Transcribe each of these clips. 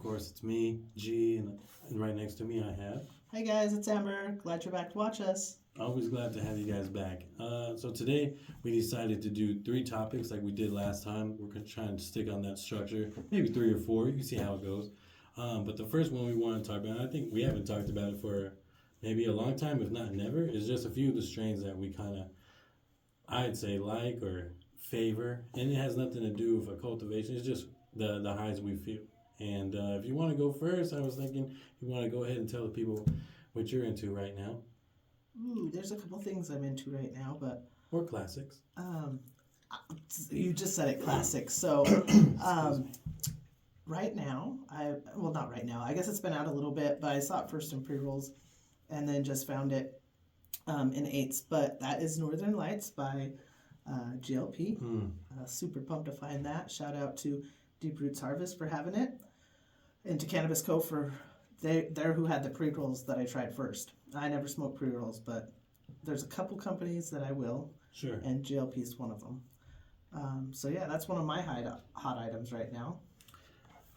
course, it's me, G, and right next to me I have. Hi guys, it's Amber. Glad you're back to watch us. Always glad to have you guys back. So today we decided to do 3 topics like we did last time. We're going to try and stick on that structure, maybe 3 or 4. You can see how it goes. But the first one we want to talk about, I think we haven't talked about it for maybe a long time, if not never, is just a few of the strains that we kind of, I'd say, like or favor. And it has nothing to do with a cultivation. It's just the highs we feel. And if you want to go first, I was thinking you want to go ahead and tell the people what you're into right now. Ooh, there's a couple things I'm into right now, but Or classics. You just said it, classics. So right now, not right now. I guess it's been out a little bit, but I saw it first in pre-rolls, and then just found it in 8s. But that is Northern Lights by GLP. Super pumped to find that. Shout out to Deep Roots Harvest for having it, and to Cannabis Co. for they're who had the pre-rolls that I tried first. I never smoked pre-rolls, but there's a couple companies that I will. Sure. And GLP is one of them. So yeah, that's one of my hot items right now.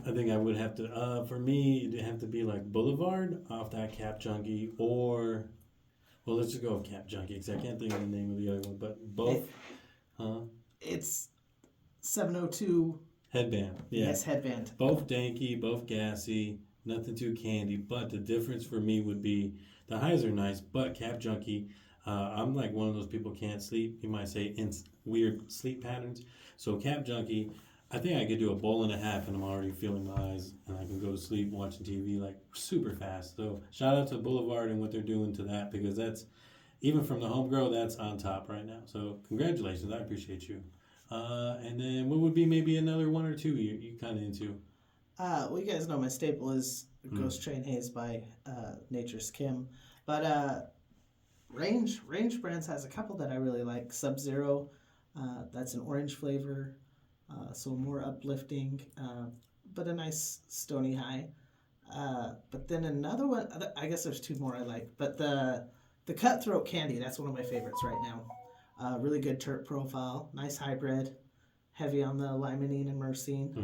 I think I would have to, for me, it'd have to be like Boulevard off that Cap Junkie, or, well, let's just go with Cap Junkie, because I can't think of the name of the other one, but both, It's 702. Headband, yeah. Yes, Headband. Both danky, both gassy, nothing too candy, but the difference for me would be, the highs are nice, but Cap Junkie, I'm like one of those people can't sleep, you might say, in weird sleep patterns, so Cap Junkie, I think I could do a bowl and a half and I'm already feeling my eyes and I can go to sleep watching TV like super fast. So shout out to Boulevard and what they're doing to that, because that's, even from the home grow, that's on top right now. So congratulations, I appreciate you. And then what would be maybe another 1 or 2 you kind of into? Well, you guys know my staple is Ghost Train Haze by Nature's Kim. But Range Brands has a couple that I really like. Sub-Zero, that's an orange flavor. So more uplifting, but a nice stony high. But then another one, I guess there's 2 more I like, but the Cutthroat Candy, that's one of my favorites right now. Really good terp profile, nice hybrid, heavy on the limonene and myrcene.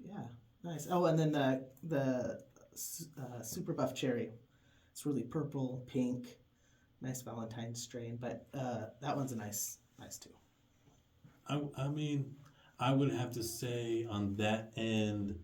Yeah, nice. Oh, and then the Super Buff Cherry. It's really purple, pink, nice Valentine's strain, but that one's a nice too. I mean, I would have to say on that end,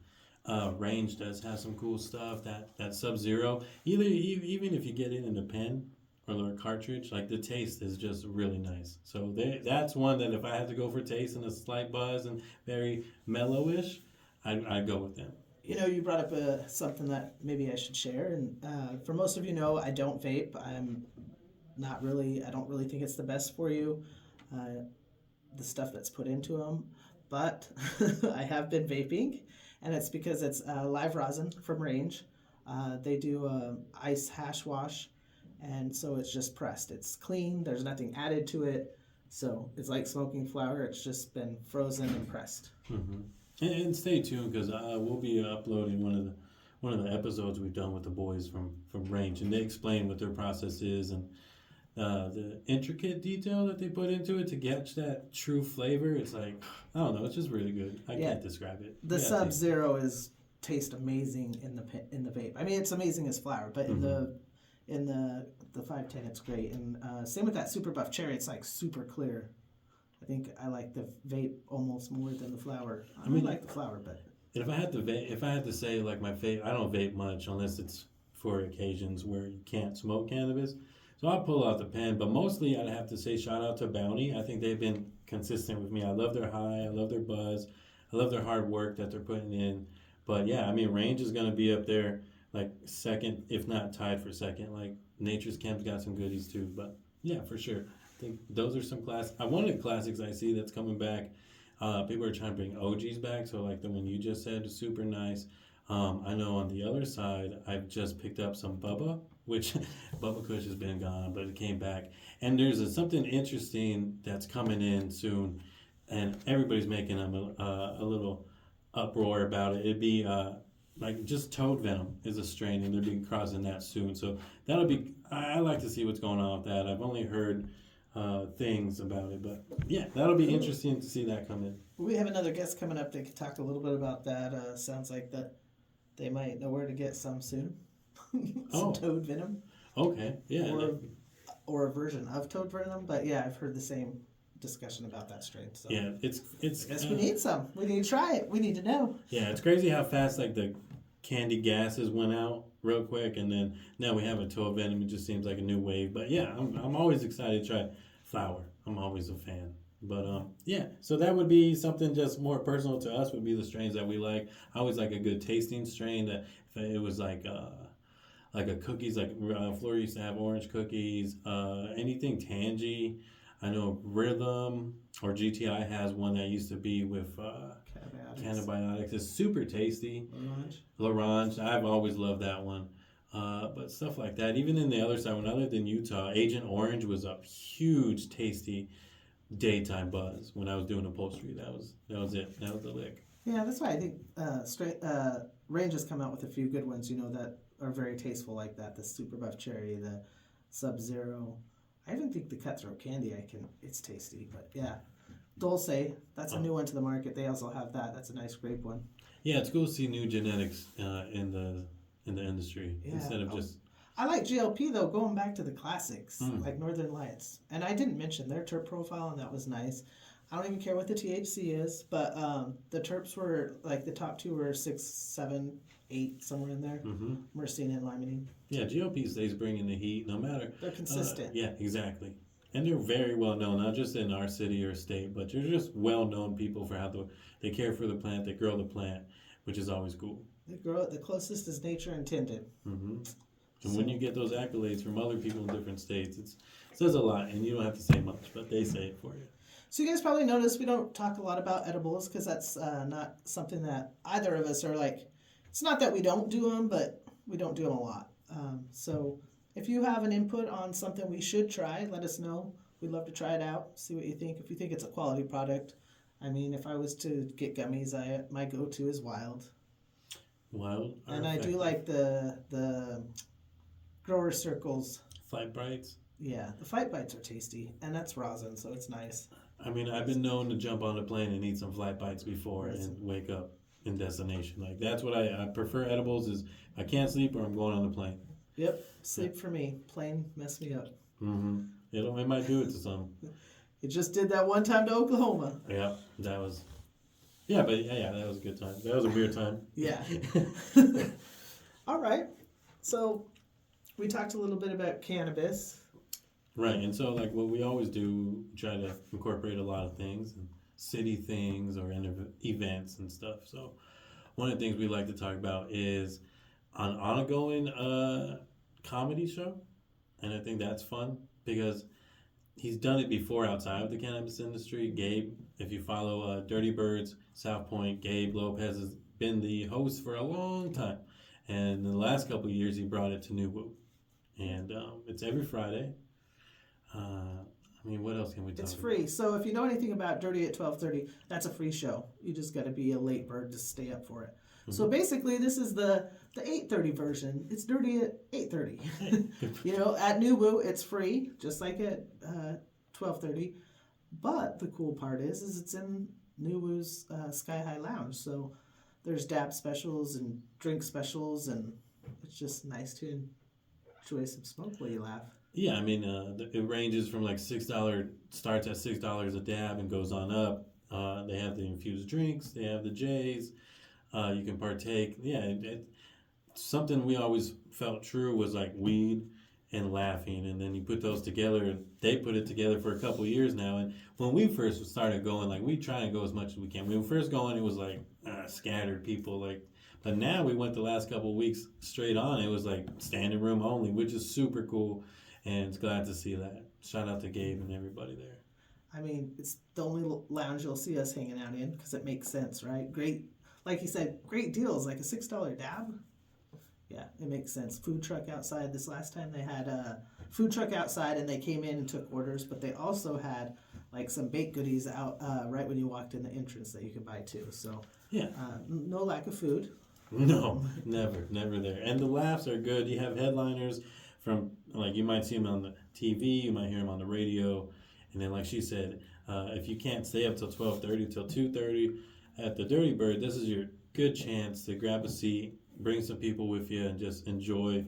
Range does have some cool stuff. That Sub-Zero, even if you get it in a pen or a cartridge, like the taste is just really nice. So that's one that if I had to go for taste and a slight buzz and very mellowish, I'd go with them. You know, you brought up something that maybe I should share, and for most of you know, I don't vape. I don't really think it's the best for you. The stuff that's put into them, but I have been vaping, and it's because it's live rosin from Range. They do ice hash wash, and so it's just pressed. It's clean. There's nothing added to it, so it's like smoking flower. It's just been frozen and pressed. And stay tuned, because we'll be uploading one of the episodes we've done with the boys from Range, and they explain what their process is and the intricate detail that they put into it to catch that true flavor. It's like, I don't know, it's just really good. I can't describe it. The Sub-Zero tastes amazing in the vape. I mean, it's amazing as flower, but in the 510 it's great. And same with that Super Buff Cherry. It's like super clear. I think I like the vape almost more than the flower. I like the flower, but if I had to say like my favorite, I don't vape much unless it's for occasions where you can't smoke cannabis. So I'll pull out the pen, but mostly I'd have to say shout out to Bounty. I think they've been consistent with me. I love their high, I love their buzz, I love their hard work that they're putting in. But yeah, I mean, Range is going to be up there like second, if not tied for second. Like Nature's Camp's got some goodies too, but yeah, for sure. I think those are some one of the classics I see that's coming back. People are trying to bring OGs back, so like the one you just said is super nice. I know on the other side, I've just picked up some Bubba, which Bubba Kush has been gone, but it came back. And there's something interesting that's coming in soon, and everybody's making a little uproar about it. It'd be like just Toad Venom is a strain, and they're be crossing that soon. So that'll be, I like to see what's going on with that. I've only heard things about it, but yeah, that'll be interesting to see that come in. We have another guest coming up that can talk a little bit about that. Sounds like that they might know where to get some soon. Some toad venom. Okay. Yeah. Or a version of toad venom. But yeah, I've heard the same discussion about that strain. So yeah, it's. I guess we need some. We need to try it. We need to know. Yeah, it's crazy how fast like the candy gases went out real quick, and then now we have a toad venom. It just seems like a new wave. But yeah, I'm always excited to try flower. I'm always a fan. But yeah, so that would be something just more personal to us. Would be the strains that we like. I always like a good tasting strain that if it was like a cookies, like Flora used to have orange cookies. Anything tangy. I know Rhythm or GTI has one that used to be with cannabiotics. It's super tasty. L'Orange. I've always loved that one. But stuff like that. Even in the other side, when I lived in Utah, Agent Orange was a huge, tasty daytime buzz. When I was doing upholstery, that was it. That was the lick. Yeah, that's why I think Range has come out with a few good ones. That are very tasteful like that. The Super Buff Cherry, the Sub-Zero. I even think the Cutthroat Candy. It's tasty, but yeah. Dulce, that's a new one to the market. They also have that. That's a nice grape one. Yeah, it's cool to see new genetics in the industry instead of just. I like GLP though. Going back to the classics like Northern Lights, and I didn't mention their terp profile, and that was nice. I don't even care what the THC is, but the terps were like the top two were 6, 7, 8 somewhere in there. Myrcene and limonene. Yeah, GLP stays bringing the heat no matter. They're consistent. Yeah, exactly. And they're very well known, not just in our city or state, but they're just well known people for how they care for the plant, they grow the plant, which is always cool. They grow it the closest as nature intended. And when you get those accolades from other people in different states, it says a lot, and you don't have to say much, but they say it for you. So you guys probably noticed we don't talk a lot about edibles because that's not something that either of us are like. It's not that we don't do them, but we don't do them a lot. So if you have an input on something we should try, let us know. We'd love to try it out, see what you think. If you think it's a quality product, I mean, if I was to get gummies, my go-to is Wild. Wild. And I do like the Grower Circles. Fight Bites. Yeah, the Fight Bites are tasty, and that's rosin, so it's nice. I mean, I've been known to jump on a plane and eat some Flight Bites before and wake up in destination. Like that's what I prefer. Edibles is I can't sleep or I'm going on the plane. Yep, sleep for me. Plane mess me up. It might do it to some. It just did that one time to Oklahoma. Yeah, that was. Yeah, but yeah, that was a good time. That was a weird time. Yeah. All right. So we talked a little bit about cannabis. Right, and so like what we always do, try to incorporate a lot of things, and city things or events and stuff. So one of the things we like to talk about is an ongoing comedy show, and I think that's fun because he's done it before outside of the cannabis industry. Gabe, if you follow Dirty Birds, South Point, Gabe Lopez has been the host for a long time, and in the last couple of years he brought it to New Woo, and it's every Friday. I mean, what else can we talk about? It's free. So if you know anything about Dirty at 12:30, that's a free show. You just got to be a late bird to stay up for it. So basically, this is the 8:30 version. It's Dirty at 8:30. At New Woo, it's free, just like at 12:30. But the cool part is it's in New Woo's Sky High Lounge. So there's dab specials and drink specials, and it's just nice to enjoy some smoke while you laugh. Yeah, I mean, it ranges from like $6, starts at $6 a dab and goes on up. They have the infused drinks, they have the J's, you can partake. Yeah, something we always felt true was like weed and laughing, and then you put those together, and they put it together for a couple of years now. And when we first started going, like we try and go as much as we can. When we were first going, it was like scattered people, like. But now we went the last couple of weeks straight on. It was like standing room only, which is super cool. And it's glad to see that. Shout out to Gabe and everybody there. I mean, it's the only lounge you'll see us hanging out in because it makes sense, right? Great, like you said, great deals, like a $6 dab. Yeah, it makes sense. Food truck outside. This last time they had a food truck outside and they came in and took orders, but they also had like some baked goodies out right when you walked in the entrance that you could buy too. So yeah, no lack of food. No, never there. And the laughs are good. You have headliners from, like, you might see them on the TV, you might hear them on the radio, and then, like she said, If you can't stay up till 12:30, till 2:30 at the Dirty Bird, this is your good chance to grab a seat, bring some people with you, and just enjoy.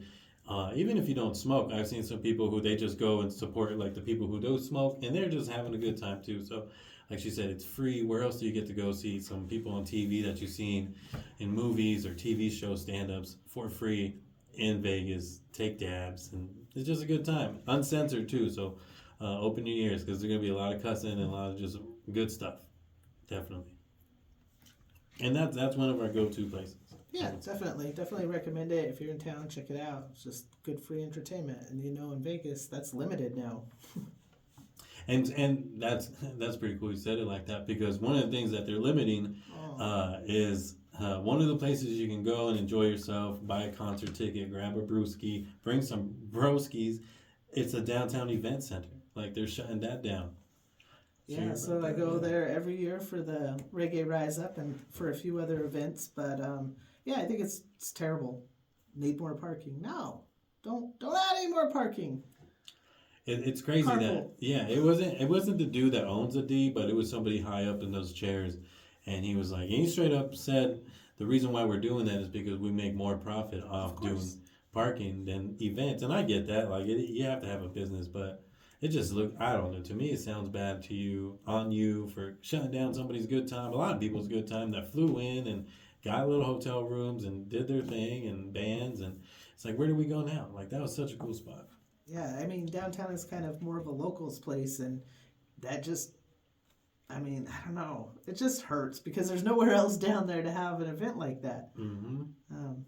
Even if you don't smoke, I've seen some people who they just go and support like the people who do smoke, and they're just having a good time too. So, like she said, it's free. Where else do you get to go see some people on TV that you've seen in movies or TV show stand-ups for free in Vegas? Take dabs, and it's just a good time, uncensored too. So, open your ears because there's gonna be a lot of cussing and a lot of just good stuff, definitely. And that's one of our go-to places. Yeah, definitely recommend it. If you're in town, check it out. It's just good free entertainment, and in Vegas, that's limited now. And that's pretty cool you said it like that, because one of the things that they're limiting is one of the places you can go and enjoy yourself, buy a concert ticket, grab a brewski, bring some broskies. It's a downtown event center. Like, they're shutting that down. Yeah, so I go there every year for the Reggae Rise Up and for a few other events, but yeah, I think it's terrible. Need more parking? No, don't add any more parking. It's crazy that it wasn't the dude that owns the D, but it was somebody high up in those chairs, and he was like, he straight up said the reason why we're doing that is because we make more profit off doing parking than events, and I get that. Like, you have to have a business, but it just I don't know. To me, it sounds bad on you for shutting down somebody's good time. A lot of people's good time that flew in and got little hotel rooms and did their thing and bands, and it's like, where do we go now? Like, that was such a cool spot. Yeah, I mean, downtown is kind of more of a locals place, and that just, I mean, I don't know. It just hurts because there's nowhere else down there to have an event like that. Mm-hmm.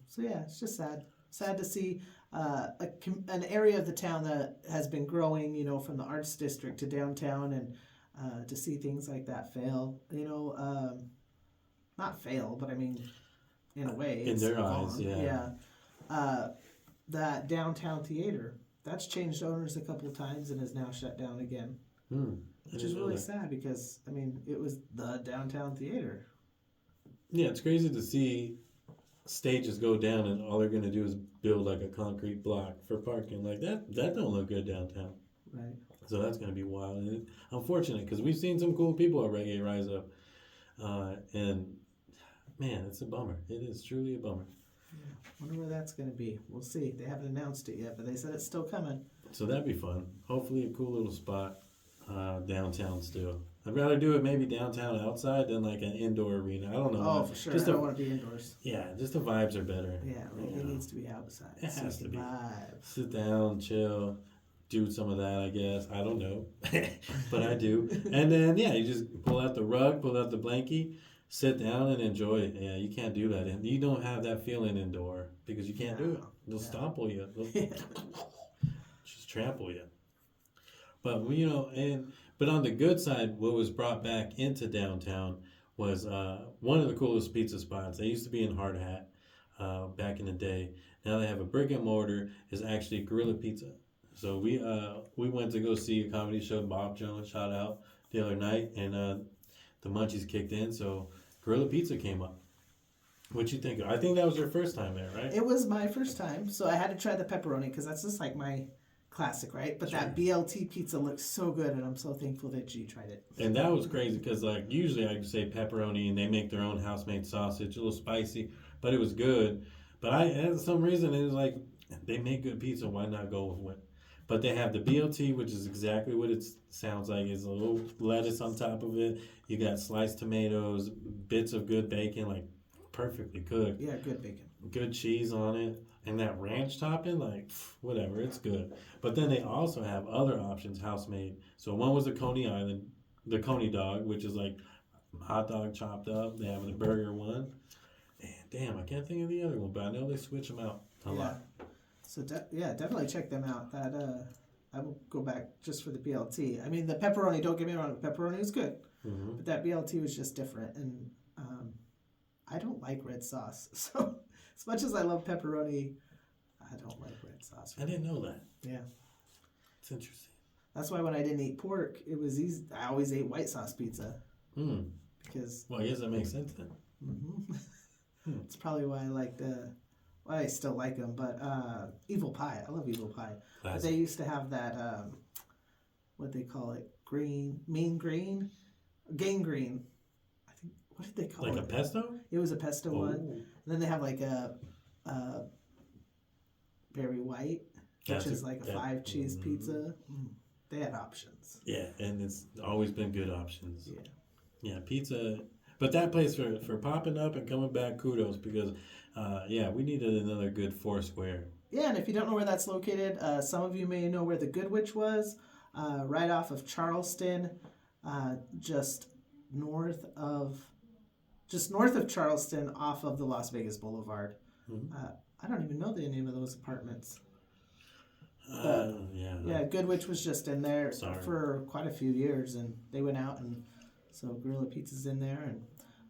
So yeah, it's just sad. Sad to see an area of the town that has been growing, from the arts district to downtown, and to see things like that fail. Not fail, but I mean, in a way, in their eyes, yeah. That downtown theater, that's changed owners a couple of times and is now shut down again. Which is really sad because, I mean, it was the downtown theater. Yeah, it's crazy to see stages go down and all they're going to do is build like a concrete block for parking. Like, that don't look good downtown. Right. So that's going to be wild. And it's unfortunate because we've seen some cool people at Reggae Rise Up. And, man, it's a bummer. It is truly a bummer. Yeah. Wonder where that's going to be. We'll see. They haven't announced it yet, but they said it's still coming. So that'd be fun. Hopefully a cool little spot downtown still. I'd rather do it maybe downtown outside than like an indoor arena. I don't know. Oh, for sure. I don't want to be indoors. Yeah, just the vibes are better. Yeah, it needs to be outside. It has to be. Vibe. Sit down, chill, do some of that, I guess. I don't know. But I do. And then, yeah, you just pull out the rug, pull out the blankie, sit down and enjoy it. Yeah, you can't do that. And you don't have that feeling indoor because you can't do it. They'll stomple you. They'll just trample you. But, but on the good side, what was brought back into downtown was one of the coolest pizza spots. They used to be in Hard Hat back in the day. Now they have a brick and mortar. Is actually Gorilla Pizza. So we went to go see a comedy show, Bob Jones, shout out, the other night, and the munchies kicked in. So Gorilla Pizza came up. What you think? I think that was your first time there, right? It was my first time, so I had to try the pepperoni because that's just like my classic, right? But that BLT pizza looks so good, and I'm so thankful that you tried it. And that was crazy because, like, usually I say pepperoni, and they make their own house-made sausage, a little spicy, but it was good. But for some reason, it was like, they make good pizza, why not go with what? But they have the BLT, which is exactly what it sounds like. It's a little lettuce on top of it. You got sliced tomatoes, bits of good bacon, like perfectly cooked. Yeah, good bacon. Good cheese on it. And that ranch topping, like, whatever, it's good. But then they also have other options, house-made. So one was the Coney Island, the Coney dog, which is like hot dog chopped up. They have the burger one. And damn, I can't think of the other one, but I know they switch them out a lot. So definitely check them out. That I will go back just for the BLT. I mean, the pepperoni. Don't get me wrong, the pepperoni is good, but that BLT was just different. And I don't like red sauce, so as much as I love pepperoni, I don't like red sauce. I didn't know that. Yeah, it's interesting. That's why when I didn't eat pork, it was easy. I always ate white sauce pizza. Because I guess that makes sense then. It's probably why I liked. Well, I still like them, but Evil Pie. I love Evil Pie. Classic. But they used to have that, what they call it, gangrene. I think, what did they call Like it? a pesto? It was a pesto one. Oh, And then they have like a berry white, which That's is a- like a that- 5-cheese mhm. pizza. They had options. yeah, and it's always been good options. Yeah. Yeah, pizza. But that place for popping up and coming back, kudos, because, yeah, we needed another good Foursquare. Yeah, and if you don't know where that's located, some of you may know where the Good Witch was, right off of Charleston, just north of Charleston, off of the Las Vegas Boulevard. Mhm. I don't even know the name of those apartments. Yeah. Yeah, Good Witch was just in there Sorry. for quite a few years, and they went out, and so Gorilla Pizza's in there,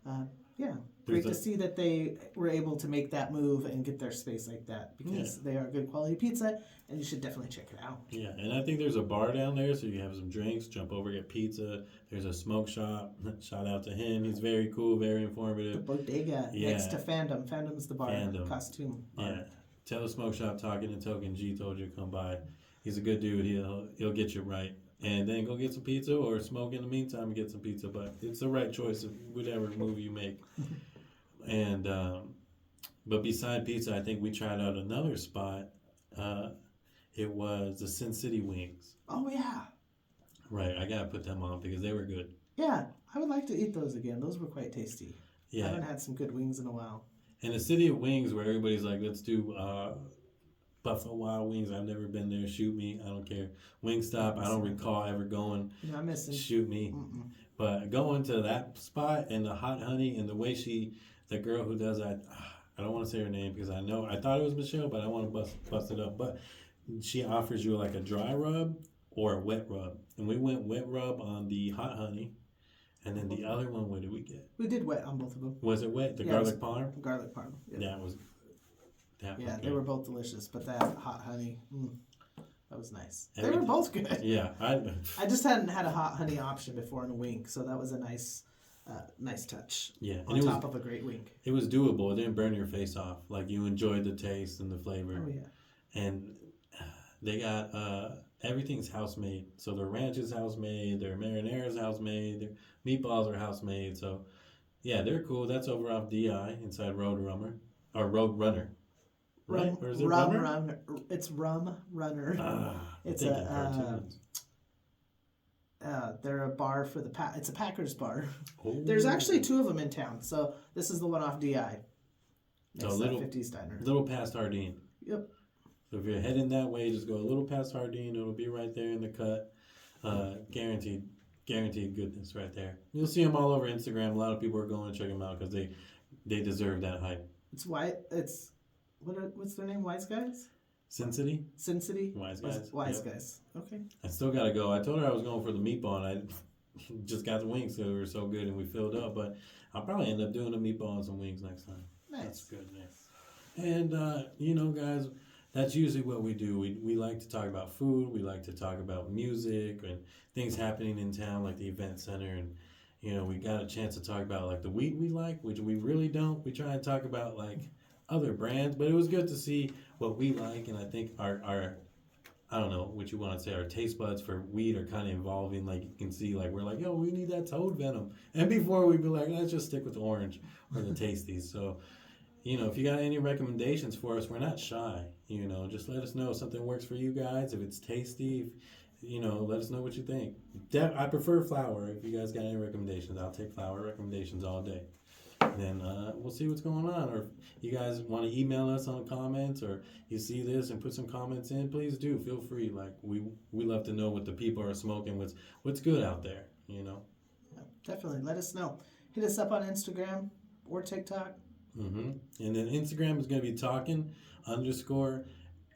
and yeah, great There's to see that they were able to make that move and get their space like that, because they are good quality pizza, and you should definitely check it out. Yeah, and I think there's a bar down there, so you have some drinks, jump over, get pizza. There's a smoke shop. Shout out to him. He's very cool, very The informative. bodega Yeah. next to Fandom. Fandom's the bar, Fandom. costume bar. Yeah. Tell the smoke shop talking to Token G told you to come by. He's a good dude. He'll get you right. And then go get some pizza or smoke in the meantime and get some pizza. But it's the right choice of whatever move you make. And but beside pizza, I think we tried out another spot. It was the Sin City Wings. Oh yeah, Right, I gotta put them on because they were good. yeah. I would like to eat those again. Those were quite tasty. I Yeah, haven't had some good wings in a while. and the City of Wings, where everybody's like, let's do Buffalo Wild Wings. I've never been there. Shoot me. I don't care. Wingstop. I don't recall ever going. You know, I'm missing. Shoot me. Mm-mm. But going to that spot and the hot honey and the way the girl who does that, I don't want to say her name because I thought it was Michelle, but I want to bust it up. But she offers you like a dry rub or a wet rub. And we went wet rub on the hot honey. And then the other one, what did we get? We did wet on both of them. Was it wet? The Yeah, garlic parm? Garlic parm. Yeah, That was. That yeah, was they good. were both delicious, but that hot honey, that was nice. They Everything- were both good. Yeah, I just hadn't had a hot honey option before in a wing, so that was a nice touch yeah, on and top of a great wing. it was doable. It didn't burn your face off. Like you enjoyed the taste and the flavor. Oh yeah. And they got everything's house made. So their ranch is house made, their marinara is house made, their meatballs are house made. So yeah, they're cool. That's over off DI inside Road Runner or Road Runner. Right? Or is it Rum Runner? Runner. It's Rum Runner. It's It's thinking a, cartoons. They're a bar for it's a Packers bar. Ooh. There's actually two of them in town. So this is the one off DI. So Next to little- that 50s diner. little past Hardin. Yep. So if you're heading that way, just go a little past Hardin. It'll be right there in the cut. Guaranteed goodness right there. You'll see them all over Instagram. A lot of people are going to check them out because they deserve that hype. It's white. It's what's their name? Wise Guys? Sin City, Sin City? Wise Guys. Wise Yep. Guys. Okay. I still got to go. I told her I was going for the meatball, and I just got the wings because they were so good and we filled up. But I'll probably end up doing the meatball and some wings next time. That's Nice. good, man. And, you know, guys, that's usually what we do. We like to talk about food. We like to talk about music and things happening in town, like the event center. And, you know, we got a chance to talk about, like, the wheat we like, which we really don't. We try and talk about, like, other brands. But it was good to see what we like. And I think our I don't know what you want to say, our taste buds for weed are kind of evolving. Like, you can see, like, we're like, yo, we need that toad venom. And before we'd be like, let's just stick with the orange or the tasties. So, you know, if you got any recommendations for us, we're not shy. You know, just let us know if something works for you guys. If it's tasty, you know, let us know what you think. I prefer flour. If you guys got any recommendations, I'll take flour recommendations all day. Then we'll see what's going on. Or if you guys want to email us on comments, or you see this and put some comments in, please do. Feel free. Like we love to know what the people are smoking. What's good out there. You know. Yeah, definitely. Let us know. Hit us up on Instagram or TikTok. And then Instagram is going to be talking _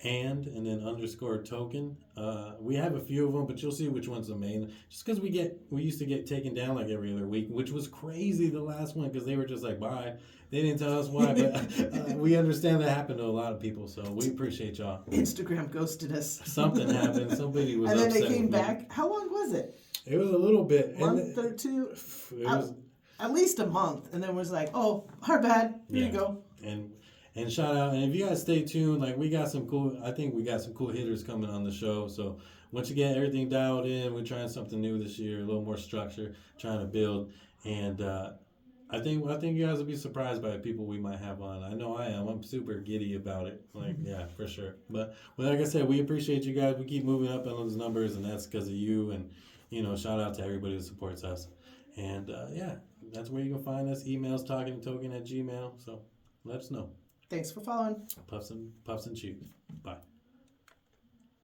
and then _ token. We have a few of them, but you'll see which one's the main. Just because we used to get taken down like every other week, which was crazy the last one because they were just like, bye. They didn't tell us why, but we understand that happened to a lot of people, so we appreciate y'all. Instagram ghosted us. Something happened. Somebody was and then upset they came with me. back. How long was it? It was a little bit. Month or two? It was, At least a month. And then was like, oh, our bad. Here you Yeah. go. And shout out, and if you guys stay tuned, like I think we got some cool hitters coming on the show, so once you get everything dialed in, we're trying something new this year, a little more structure, trying to build. And I think you guys will be surprised by the people we might have on. I know I am. I'm super giddy about it. Like, yeah, for sure. But like I said, we appreciate you guys. We keep moving up on those numbers, and that's because of you. And, shout out to everybody who supports us. And, yeah, that's where you can find us. Emails, talkingtoken@gmail.com. So let us know. Thanks for following. Puffs and chews. Bye.